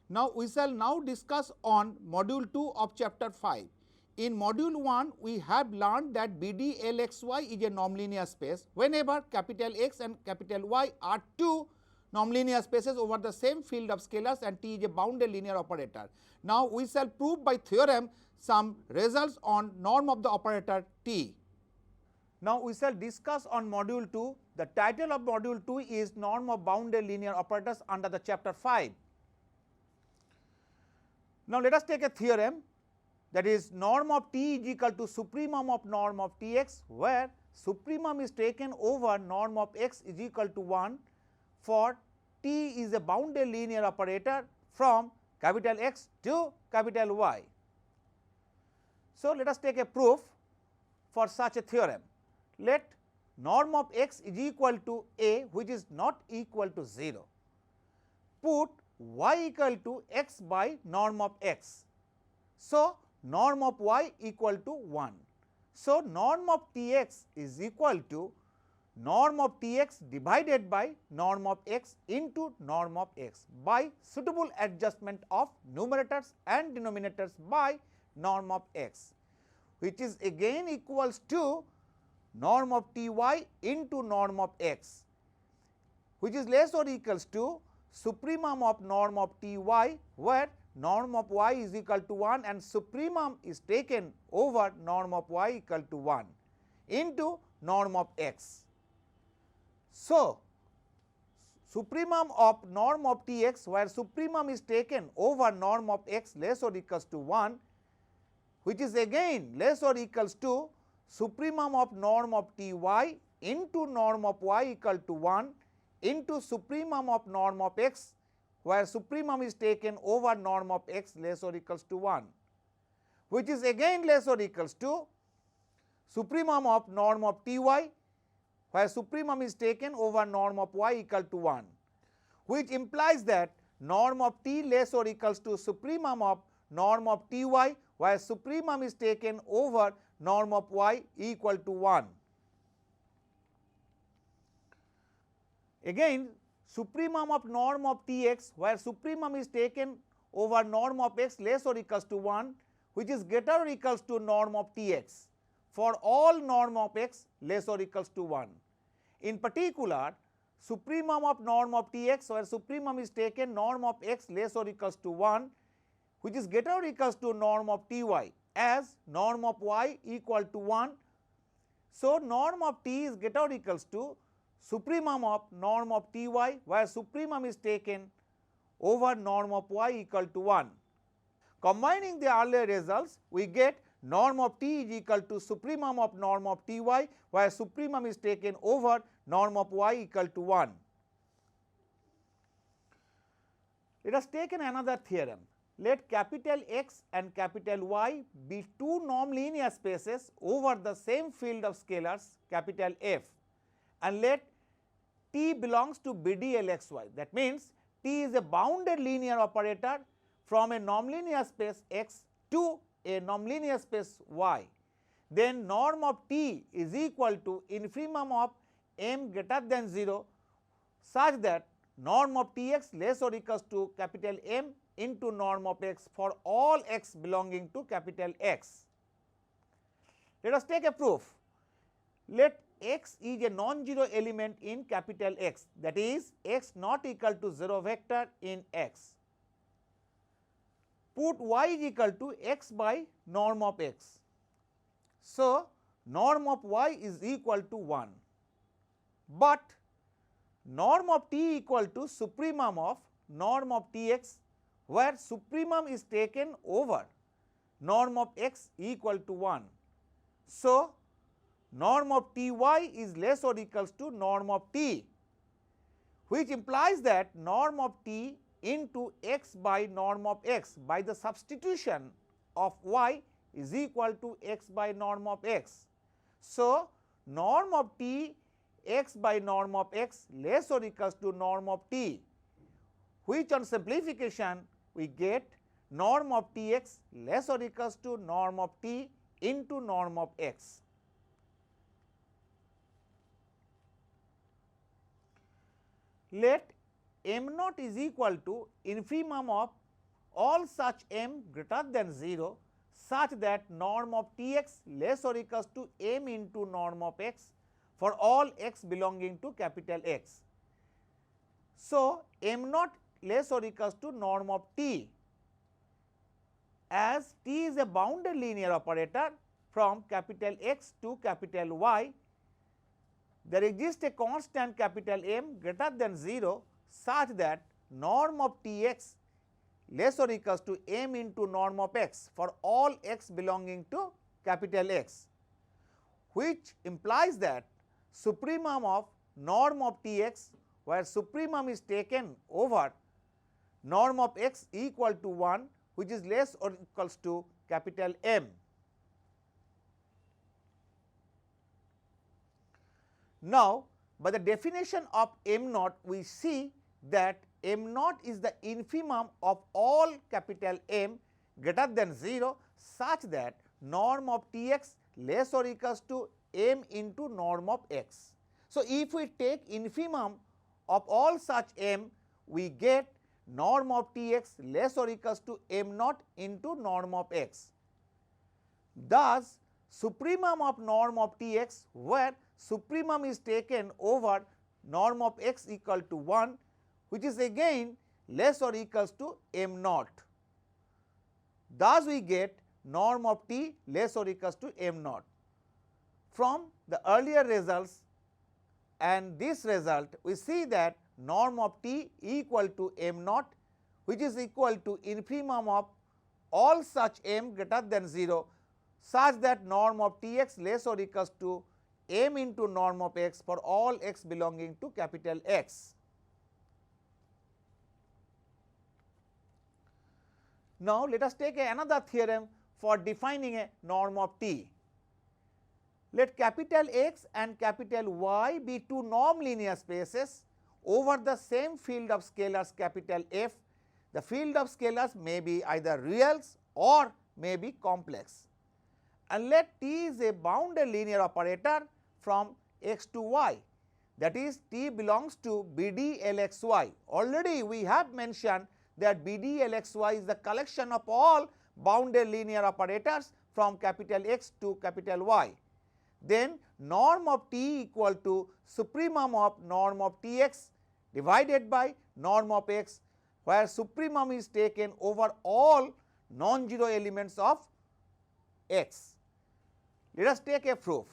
Now, we shall now discuss on module 2 of chapter 5. In module 1, we have learned that BDLXY is a nonlinear space whenever capital X and capital Y are two nonlinear spaces over the same field of scalars and T is a bounded linear operator. Now, we shall prove by theorem some results on norm of the operator T. Now, we shall discuss on module 2. The title of module 2 is norm of bounded linear operators under the chapter 5. Now, let us take a theorem, that is norm of T is equal to supremum of norm of Tx, where supremum is taken over norm of x is equal to 1 for T is a bounded linear operator from capital X to capital Y. So, let us take a proof for such a theorem. Let norm of x is equal to a, which is not equal to 0. Put y equal to x by norm of x. So, norm of y equal to 1. So, norm of Tx is equal to norm of Tx divided by norm of x into norm of x by suitable adjustment of numerators and denominators by norm of x, which is again equals to norm of Ty into norm of x, which is less or equals to supremum of norm of Ty, where norm of y is equal to 1 and supremum is taken over norm of y equal to 1 into norm of x. So, supremum of norm of Tx, where supremum is taken over norm of x less or equals to 1, which is again less or equals to supremum of norm of Ty into norm of y equal to 1 into supremum of norm of x, where supremum is taken over norm of x less or equals to 1, which is again less or equals to supremum of norm of Ty, where supremum is taken over norm of y equal to 1, which implies that norm of T less or equals to supremum of norm of Ty, where supremum is taken over norm of y equal to 1. Again, supremum of norm of Tx, where supremum is taken over norm of x less or equals to 1, which is greater or equals to norm of Tx for all norm of x less or equals to 1. In particular, supremum of norm of Tx, where supremum is taken norm of x less or equals to 1, which is greater or equals to norm of Ty as norm of y equal to 1. So, norm of T is greater or equals to supremum of norm of Ty, where supremum is taken over norm of y equal to 1. Combining the earlier results, we get norm of T is equal to supremum of norm of Ty, where supremum is taken over norm of y equal to 1. Let us take another theorem. Let capital X and capital Y be two nonlinear spaces over the same field of scalars capital F, and let T belongs to BDLXY. That means, T is a bounded linear operator from a nonlinear space X to a nonlinear space Y. Then norm of T is equal to infimum of m greater than 0, such that norm of Tx less or equals to capital M into norm of x for all x belonging to capital X. Let us take a proof. Let x is a non-zero element in capital X, that is x not equal to 0 vector in X. Put y is equal to x by norm of x. So, norm of y is equal to 1, but norm of T equal to supremum of norm of Tx, where supremum is taken over norm of x equal to 1. So, norm of Ty is less or equals to norm of T, which implies that norm of T into x by norm of x by the substitution of y is equal to x by norm of x. So, norm of T x by norm of x less or equals to norm of T, which on simplification we get norm of Tx less or equals to norm of T into norm of x. Let m naught is equal to infimum of all such m greater than 0 such that norm of T x less or equals to m into norm of x for all x belonging to capital X. So, m naught less or equals to norm of T, as T is a bounded linear operator from capital X to capital Y, there exists a constant capital M greater than 0 such that norm of T x less or equals to m into norm of x for all x belonging to capital X, which implies that supremum of norm of T x, where supremum is taken over norm of x equal to 1, which is less or equals to capital M. Now, by the definition of m naught, we see that m naught is the infimum of all capital M greater than 0 such that norm of T x less or equals to m into norm of x. So, if we take infimum of all such m, we get norm of T x less or equals to m naught into norm of x. Thus, supremum of norm of T x, where supremum is taken over norm of x equal to 1, which is again less or equals to m naught. Thus, we get norm of T less or equals to m naught. From the earlier results and this result, we see that norm of T equal to m naught, which is equal to infimum of all such m greater than 0 such that norm of T x less or equals to m into norm of x for all x belonging to capital X. Now, let us take another theorem for defining a norm of T. Let capital X and capital Y be two norm linear spaces over the same field of scalars capital F. The field of scalars may be either reals or may be complex, and let T is a bounded linear operator from x to y, that is T belongs to BD LXY. Already we have mentioned that BD LXY is the collection of all bounded linear operators from capital X to capital Y. Then norm of T equal to supremum of norm of T x divided by norm of x, where supremum is taken over all non-zero elements of x. Let us take a proof.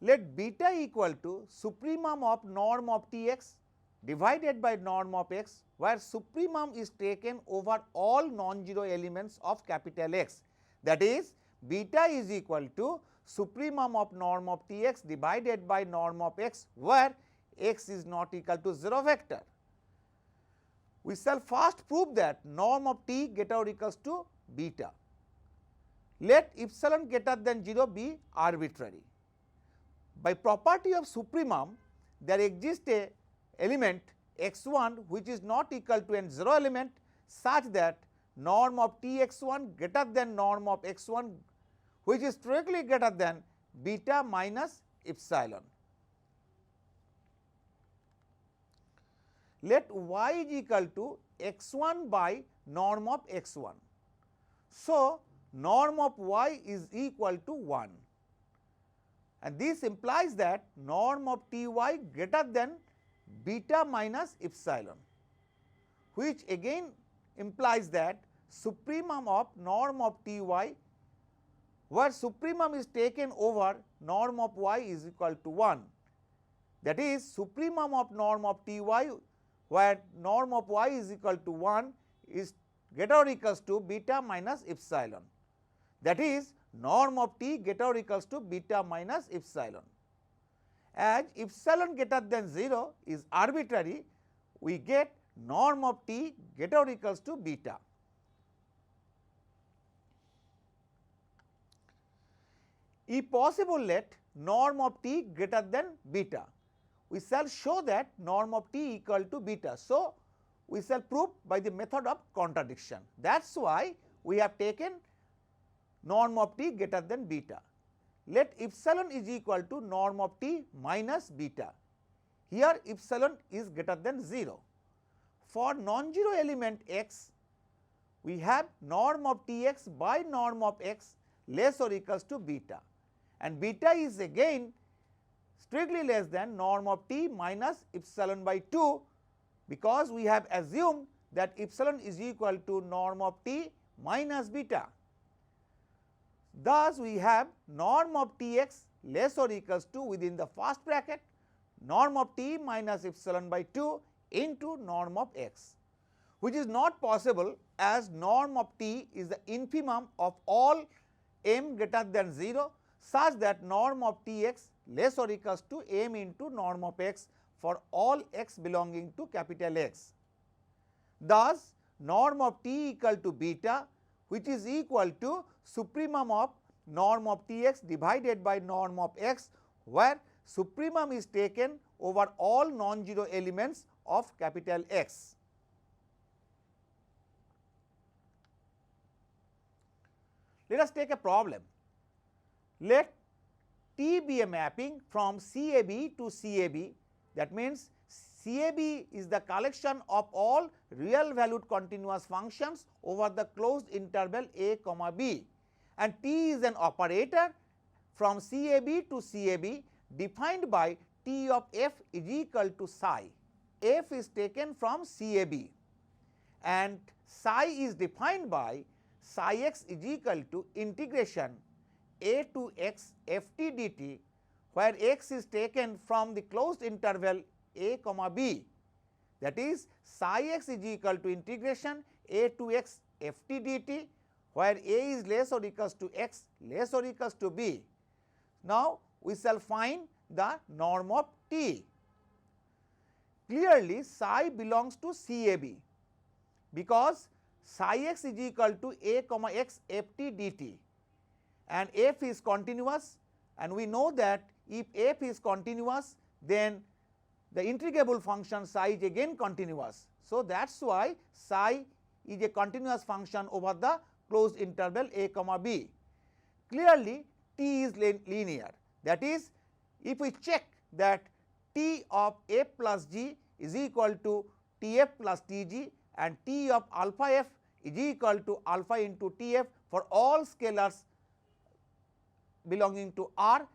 Let beta equal to supremum of norm of T x divided by norm of x, where supremum is taken over all non-zero elements of capital X. That is, beta is equal to supremum of norm of T x divided by norm of x, where x is not equal to 0 vector. We shall first prove that norm of T greater or equals to beta. Let epsilon greater than 0 be arbitrary. By property of supremum, there exists a element x1 which is not equal to a 0 element such that norm of T x1 greater than norm of x1, which is directly greater than beta minus epsilon. Let y is equal to x1 by norm of x1. So, norm of y is equal to 1, and this implies that norm of T y greater than beta minus epsilon, which again implies that supremum of norm of T y, where supremum is taken over norm of y is equal to 1. That is, supremum of norm of T y, where norm of y is equal to 1 is greater or equals to beta minus epsilon. That is, norm of T greater or equals to beta minus epsilon. As epsilon greater than 0 is arbitrary, we get norm of T greater or equals to beta. If possible, let norm of T greater than beta. We shall show that norm of T equal to beta. So, we shall prove by the method of contradiction. That is why we have taken norm of T greater than beta. Let epsilon is equal to norm of T minus beta. Here epsilon is greater than 0. For non-zero element x, we have norm of Tx by norm of x less or equals to beta, and beta is again strictly less than norm of t minus epsilon by 2, because we have assumed that epsilon is equal to norm of t minus beta. Thus, we have norm of Tx less or equals to, within the first bracket, norm of t minus epsilon by 2 into norm of x, which is not possible as norm of t is the infimum of all m greater than 0, such that norm of Tx less or equals to m into norm of x for all x belonging to capital X. Thus, norm of t equal to beta, which is equal to supremum of norm of Tx divided by norm of x, where supremum is taken over all non-zero elements of capital X. Let us take a problem. Let T be a mapping from CAB to CAB, that means CAB is the collection of all real valued continuous functions over the closed interval a comma b, and T is an operator from CAB to CAB defined by T of f is equal to psi. F is taken from CAB and psi is defined by psi x is equal to integration a to x f t dt, where x is taken from the closed interval a comma b, that is psi x is equal to integration a to x f t dt, where a is less or equals to x less or equals to b. Now, we shall find the norm of t. Clearly, psi belongs to CAB, because psi x is equal to a comma x f t dt, and f is continuous, and we know that if f is continuous, then the integrable function psi is again continuous. So, that is why psi is a continuous function over the closed interval a comma b. Clearly, t is linear, that is, if we check that t of f plus g is equal to tf plus tg and t of alpha f is equal to alpha into tf for all scalars belonging to R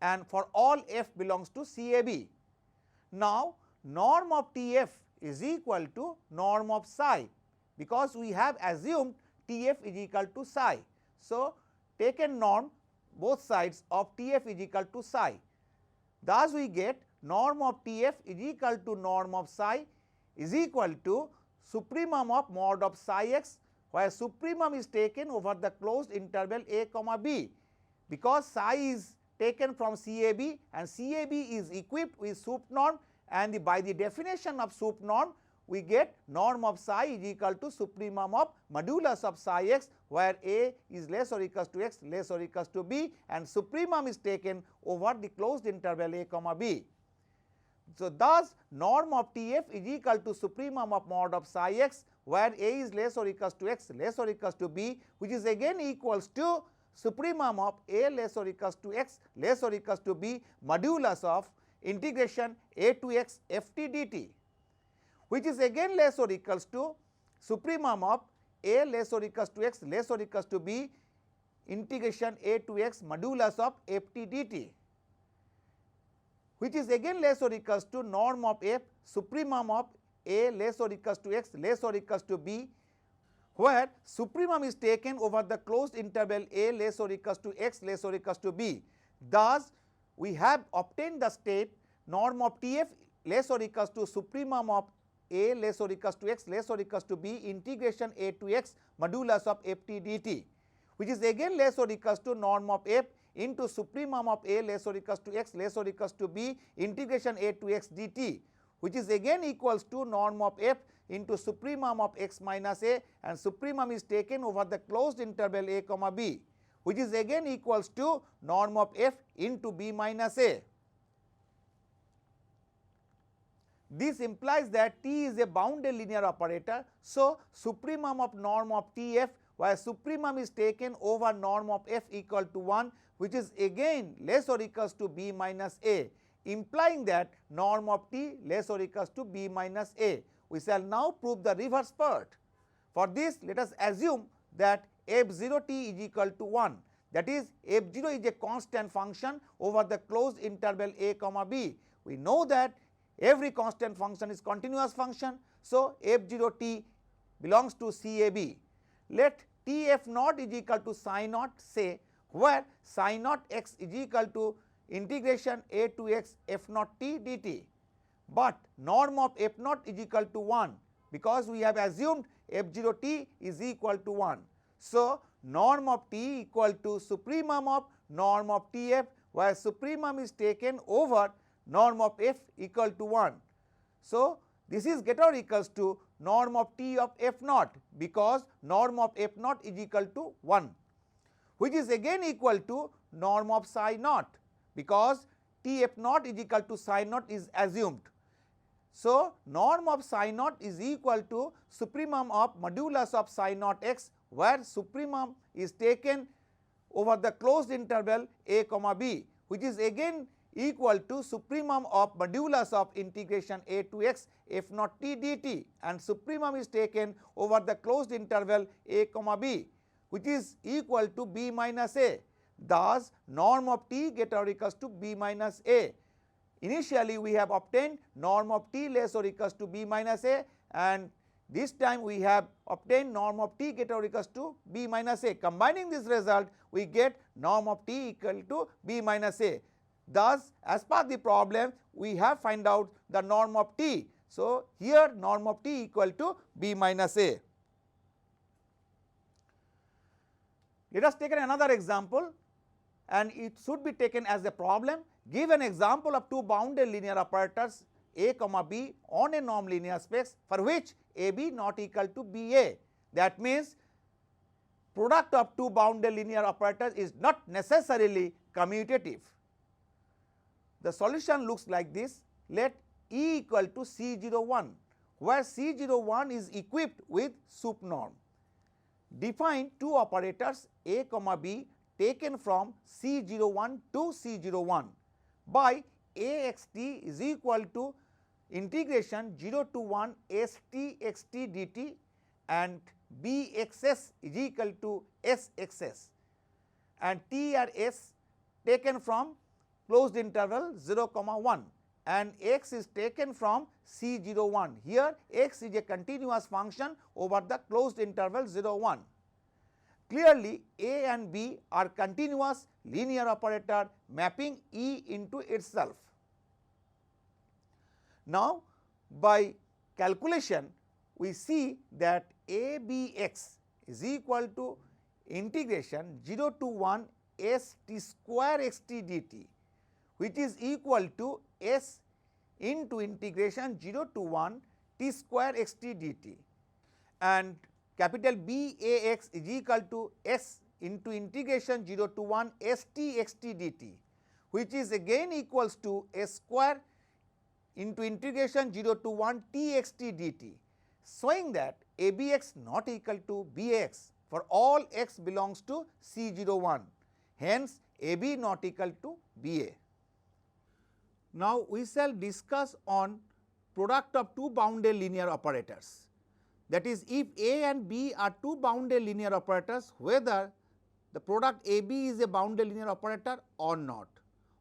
and for all f belongs to CAB. Now, norm of Tf is equal to norm of psi, because we have assumed Tf is equal to psi. So, take a norm both sides of Tf is equal to psi. Thus, we get norm of Tf is equal to norm of psi is equal to supremum of mod of psi x, where supremum is taken over the closed interval a comma b, because psi is taken from CAB and CAB is equipped with sup norm, and by the definition of sup norm we get norm of psi is equal to supremum of modulus of psi x, where a is less or equals to x less or equals to b, and supremum is taken over the closed interval a comma b. So, thus norm of Tf is equal to supremum of mod of psi x, where a is less or equals to x less or equals to b, which is again equals to supremum of a less or equals to x less or equals to b modulus of integration a to x f t dt, which is again less or equals to supremum of a less or equals to x less or equals to b integration a to x modulus of f t dt, which is again less or equals to norm of f supremum of a less or equals to x less or equals to b, where supremum is taken over the closed interval a less or equals to x less or equals to b. Thus, we have obtained the state norm of Tf less or equals to supremum of a less or equals to x less or equals to b integration a to x modulus of f t dt, which is again less or equals to norm of f into supremum of a less or equals to x less or equals to b integration a to x dt, which is again equals to norm of f into supremum of x minus a, and supremum is taken over the closed interval a comma b, which is again equals to norm of f into b minus a. This implies that T is a bounded linear operator. So, supremum of norm of Tf, where supremum is taken over norm of f equal to 1, which is again less or equals to b minus a, implying that norm of T less or equals to b minus a. We shall now prove the reverse part. For this, let us assume that f0 t is equal to 1, that is f0 is a constant function over the closed interval a comma b. We know that every constant function is continuous function. So, f0 t belongs to CAB. Let Tf naught is equal to psi naught, say, where psi naught x is equal to integration a to x f naught t dt, but norm of f naught is equal to 1, because we have assumed f0 t is equal to 1. So, norm of t equal to supremum of norm of Tf, where supremum is taken over norm of f equal to 1. So, this is get or equals to norm of t of f naught, because norm of f naught is equal to 1, which is again equal to norm of psi naught, because T f naught is equal to psi naught is assumed. So, norm of psi naught is equal to supremum of modulus of psi naught x, where supremum is taken over the closed interval a comma b, which is again equal to supremum of modulus of integration a to x f naught t dt, and supremum is taken over the closed interval a comma b, which is equal to b minus a. Thus, norm of t get or equals to b minus a. Initially, we have obtained norm of t less or equals to b minus a, and this time we have obtained norm of t get or equals to b minus a. Combining this result, we get norm of t equal to b minus a. Thus, as per the problem, we have find out the norm of t. So, here norm of t equal to b minus a. Let us take another example, and it should be taken as a problem. Give an example of two bounded linear operators a comma b on a norm linear space for which AB not equal to BA. That means, product of two bounded linear operators is not necessarily commutative. The solution looks like this. Let E equal to C01, where C01 is equipped with sup norm. Define two operators a comma b taken from C01 to C01 by AXT is equal to integration 0 to 1 ST XT dt and BXS is equal to SXS, and T are S taken from closed interval 0 comma 1, and x is taken from C01. Here x is a continuous function over the closed interval 0 1. Clearly, A and B are continuous linear operator mapping E into itself. Now, by calculation, we see that ABX is equal to integration 0 to 1 S T square xt dt, which is equal to S into integration 0 to 1 T square xt dt, and capital BAX is equal to S into integration 0 to 1 ST xt dt, which is again equals to S square into integration 0 to 1 Txt dt, showing that ABX not equal to BAX for all x belongs to C01. Hence, AB not equal to BA. Now, we shall discuss on product of two bounded linear operators. That is, if A and B are two bounded linear operators, whether the product AB is a bounded linear operator or not.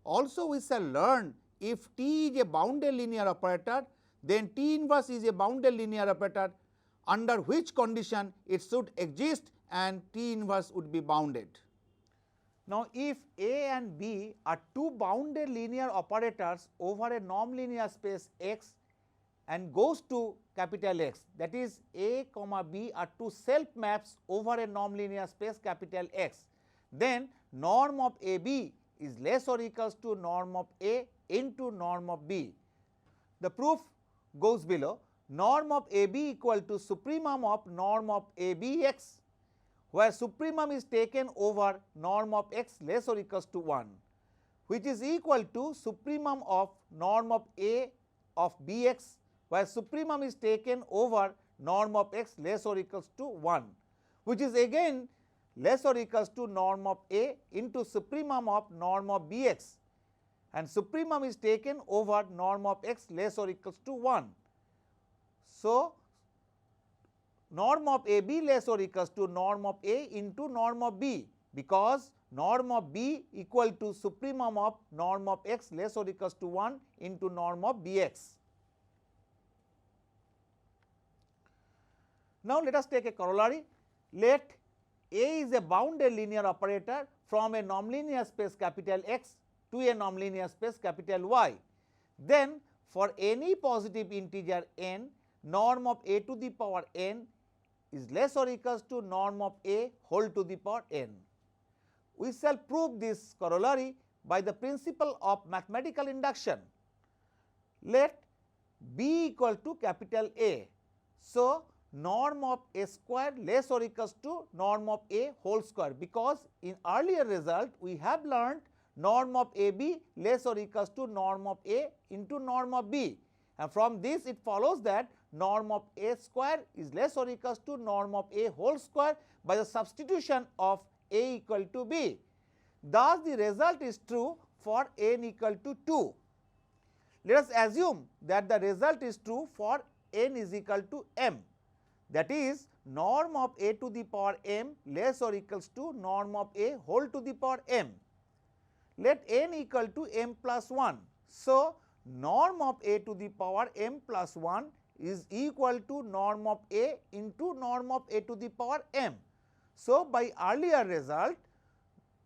Also, we shall learn if T is a bounded linear operator, then T inverse is a bounded linear operator, under which condition it should exist and T inverse would be bounded. Now, if A and B are two bounded linear operators over a norm linear space X and goes to capital X, that is A comma B are two self maps over a norm linear space capital X, then norm of AB is less or equals to norm of A into norm of B. The proof goes below. Norm of AB equal to supremum of norm of ABX, where supremum is taken over norm of x less or equals to 1, which is equal to supremum of norm of A of Bx, where supremum is taken over norm of x less or equals to 1, which is again less or equals to norm of A into supremum of norm of Bx, and supremum is taken over norm of x less or equals to 1. So, norm of A be less or equals to norm of A into norm of B, because norm of B equal to supremum of norm of x less or equals to 1 into norm of Bx. Now, let us take a corollary. Let A is a bounded linear operator from a nonlinear space capital X to a nonlinear space capital Y. Then, for any positive integer n, norm of A to the power n is less or equals to norm of A whole to the power n. We shall prove this corollary by the principle of mathematical induction. Let B equal to capital A. So, norm of A square less or equals to norm of A whole square, because in earlier result we have learned norm of AB less or equals to norm of A into norm of B, and from this it follows that norm of A square is less or equals to norm of A whole square by the substitution of A equal to B. Thus, the result is true for n equal to 2. Let us assume that the result is true for n is equal to m, that is norm of A to the power m less or equals to norm of A whole to the power m. Let n equal to m plus 1. So, norm of A to the power m plus 1 is equal to norm of A into norm of A to the power m. So, by earlier result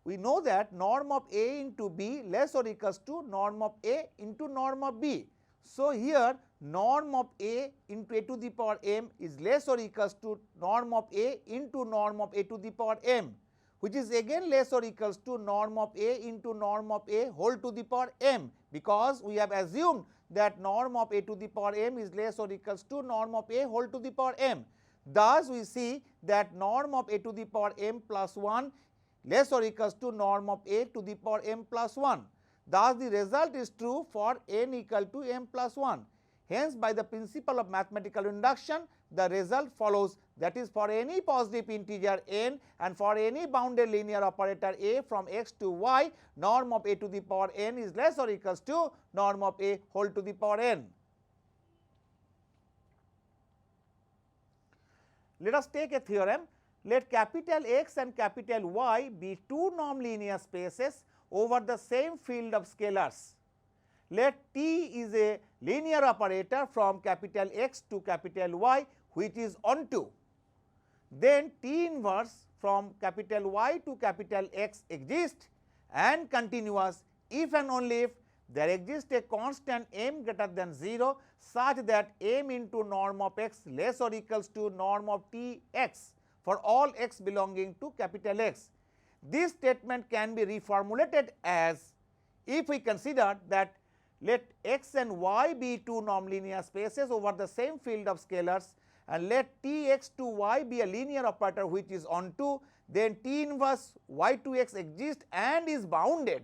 we know that norm of A into B less or equals to norm of A into norm of B. So, here norm of A into A to the power m is less or equals to norm of A into norm of A to the power m, which is again less or equals to norm of A into norm of A whole to the power m, because we have assumed that norm of A to the power m is less or equals to norm of A whole to the power m. Thus, we see that norm of A to the power m plus 1 less or equals to norm of A to the power m plus 1. Thus, the result is true for n equal to m plus 1. Hence, by the principle of mathematical induction, the result follows, that is, for any positive integer n and for any bounded linear operator A from x to y, norm of A to the power n is less or equals to norm of A whole to the power n. Let us take a theorem. Let capital X and capital Y be two nonlinear spaces over the same field of scalars. Let T is a linear operator from capital X to capital Y which is onto. Then T inverse from capital Y to capital X exists and continuous if and only if there exists a constant m greater than 0 such that m into norm of x less or equals to norm of T x for all x belonging to capital X. This statement can be reformulated as, if we consider that let x and y be two nonlinear spaces over the same field of scalars and let T x to y be a linear operator which is onto, then T inverse y to x exists and is bounded.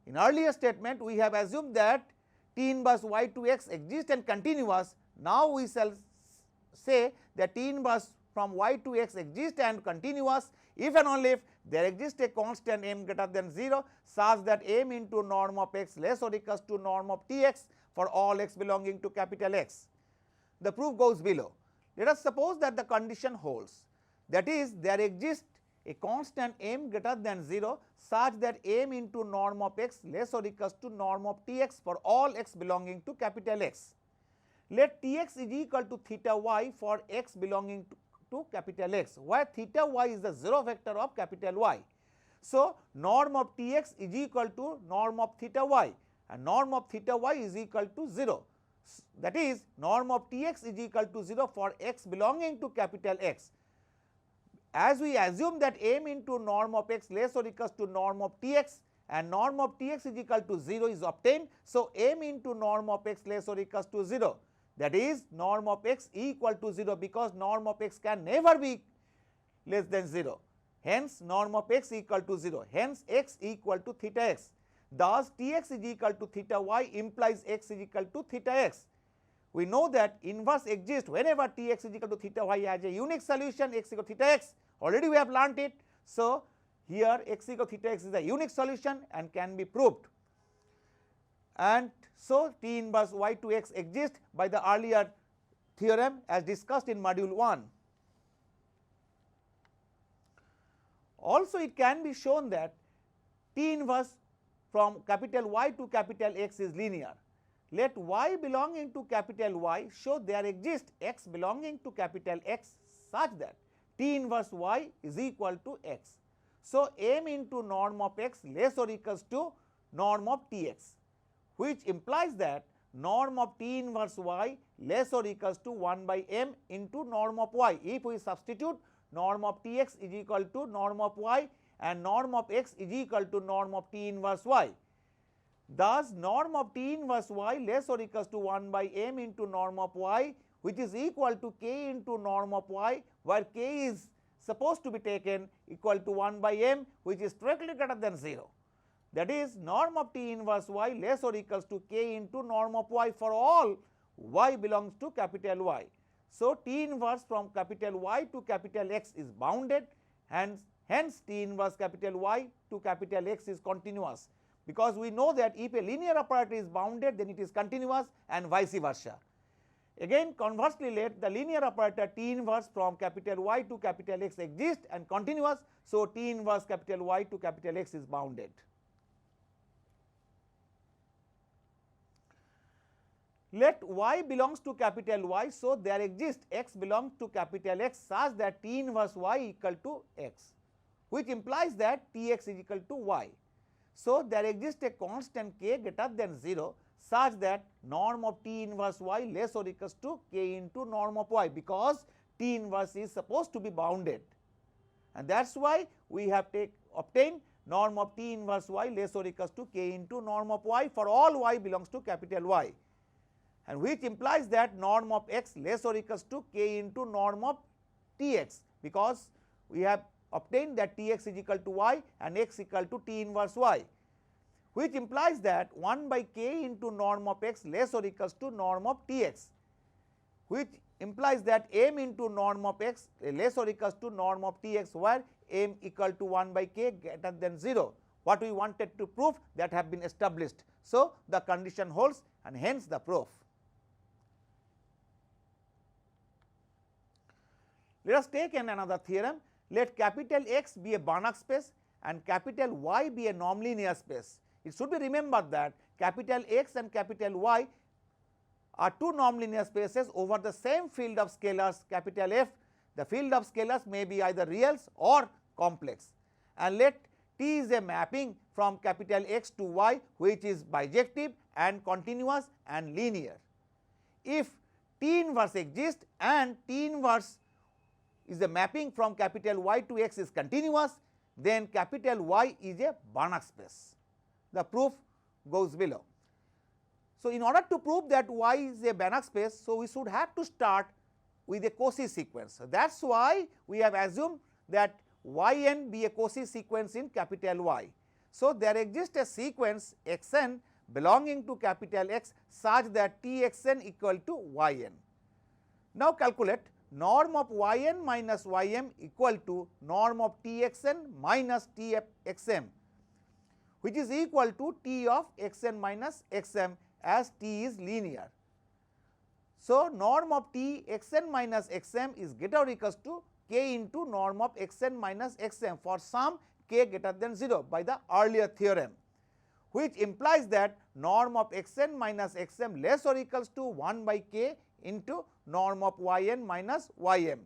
In earlier statement we have assumed that T inverse y to x exists and continuous. Now we shall say that T inverse from y to x exists and continuous if and only if there exists a constant m greater than 0 such that m into norm of x less or equals to norm of T x for all x belonging to capital X. The proof goes below. Let us suppose that the condition holds, that is, there exists a constant m greater than 0 such that m into norm of x less or equals to norm of T x for all x belonging to capital X. Let T x is equal to theta y for x belonging to capital X, where theta y is the 0 vector of capital Y. So, norm of T x is equal to norm of theta y and norm of theta y is equal to 0. That is, norm of T x is equal to 0 for x belonging to capital X. As we assume that m into norm of x less or equals to norm of T x and norm of T x is equal to 0 is obtained. So, m into norm of x less or equals to 0, that is norm of x equal to 0, because norm of x can never be less than 0. Hence, norm of x equal to 0. Hence, x equal to theta x. Thus, T x is equal to theta y implies x is equal to theta x. We know that inverse exists whenever T x is equal to theta y as a unique solution, x equal to theta x. Already we have learnt it. So, here x equal to theta x is a unique solution and can be proved. And so, T inverse y to x exists by the earlier theorem as discussed in module 1. Also it can be shown that T inverse from capital Y to capital X is linear. Let y belonging to capital Y show there exists x belonging to capital X such that T inverse y is equal to x. So, m into norm of x less or equals to norm of Tx, which implies that norm of T inverse y less or equals to 1 by m into norm of y. If we substitute norm of Tx is equal to norm of y and norm of x is equal to norm of T inverse y. Thus, norm of T inverse y less or equals to 1 by m into norm of y, which is equal to k into norm of y, where k is supposed to be taken equal to 1 by m, which is strictly greater than 0. That is, norm of T inverse y less or equals to k into norm of y for all y belongs to capital Y. So, T inverse from capital Y to capital X is bounded, and hence T inverse capital Y to capital X is continuous, because we know that if a linear operator is bounded, then it is continuous and vice versa. Again, conversely, let the linear operator T inverse from capital Y to capital X exist and continuous. So, T inverse capital Y to capital X is bounded. Let y belongs to capital Y, so there exists x belongs to capital X such that T inverse y equal to x, which implies that Tx is equal to y. So, there exists a constant k greater than 0 such that norm of T inverse y less or equals to k into norm of y, because T inverse is supposed to be bounded, and that is why we have obtained norm of T inverse y less or equals to k into norm of y for all y belongs to capital Y, and which implies that norm of x less or equals to k into norm of Tx, because we have obtained that Tx is equal to y and x equal to T inverse y, which implies that 1 by k into norm of x less or equals to norm of Tx, which implies that m into norm of x less or equals to norm of Tx, where m equal to 1 by k greater than 0. What we wanted to prove that have been established. So, the condition holds and hence the proof. Let us take another theorem. Let capital X be a Banach space and capital Y be a nonlinear space. It should be remembered that capital X and capital Y are two nonlinear spaces over the same field of scalars capital F. The field of scalars may be either reals or complex, and let T is a mapping from capital X to Y which is bijective and continuous and linear. If T inverse exists and T inverse is a mapping from capital Y to X is continuous, then capital Y is a Banach space. The proof goes below. So, in order to prove that Y is a Banach space, so we should have to start with a Cauchy sequence. So, that is why we have assumed that Yn be a Cauchy sequence in capital Y. So, there exists a sequence Xn belonging to capital X such that Txn equal to Yn. Now, calculate norm of Yn minus Ym equal to norm of Txn minus Txm, which is equal to T of Xn minus Xm as T is linear. So, norm of T Xn minus Xm is greater or equals to k into norm of Xn minus Xm for some k greater than 0 by the earlier theorem, which implies that norm of Xn minus Xm less or equals to 1 by k into norm of Yn minus Ym.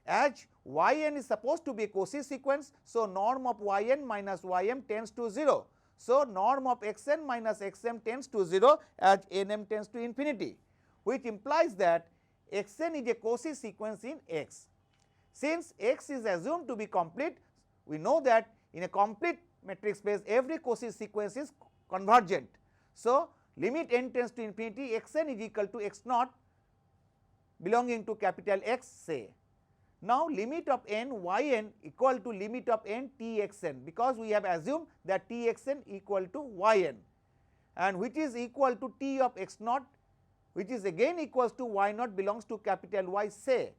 As Yn is supposed to be a Cauchy sequence, so norm of Yn minus Ym tends to 0. So, norm of Xn minus Xm tends to 0 as Nm tends to infinity, which implies that Xn is a Cauchy sequence in X. Since X is assumed to be complete, we know that in a complete metric space every Cauchy sequence is convergent. So, limit n tends to infinity Xn is equal to x naught belonging to capital X say. Now, limit of n Yn equal to limit of n Txn, because we have assumed that Txn equal to Yn, and which is equal to T of x naught, which is again equals to y naught belongs to capital Y say.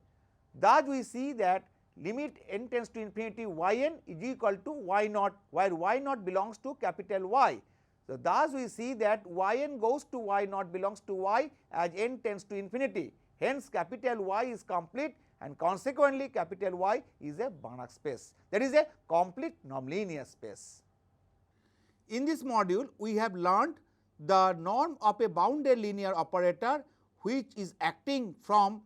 Thus, we see that limit n tends to infinity Yn is equal to y naught, where y naught belongs to capital Y. So, thus we see that Yn goes to y naught belongs to y as n tends to infinity. Hence, capital Y is complete and consequently capital Y is a Banach space, that is a complete nonlinear space. In this module, we have learned the norm of a bounded linear operator which is acting from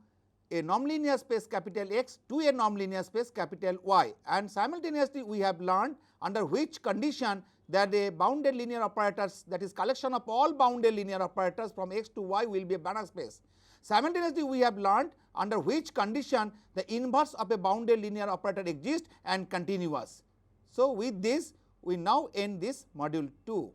a nonlinear space capital X to a nonlinear space capital Y, and simultaneously we have learned under which condition that a bounded linear operators, that is collection of all bounded linear operators from X to Y, will be a Banach space. Simultaneously we have learned under which condition the inverse of a bounded linear operator exists and continuous. So, with this we now end this module 2.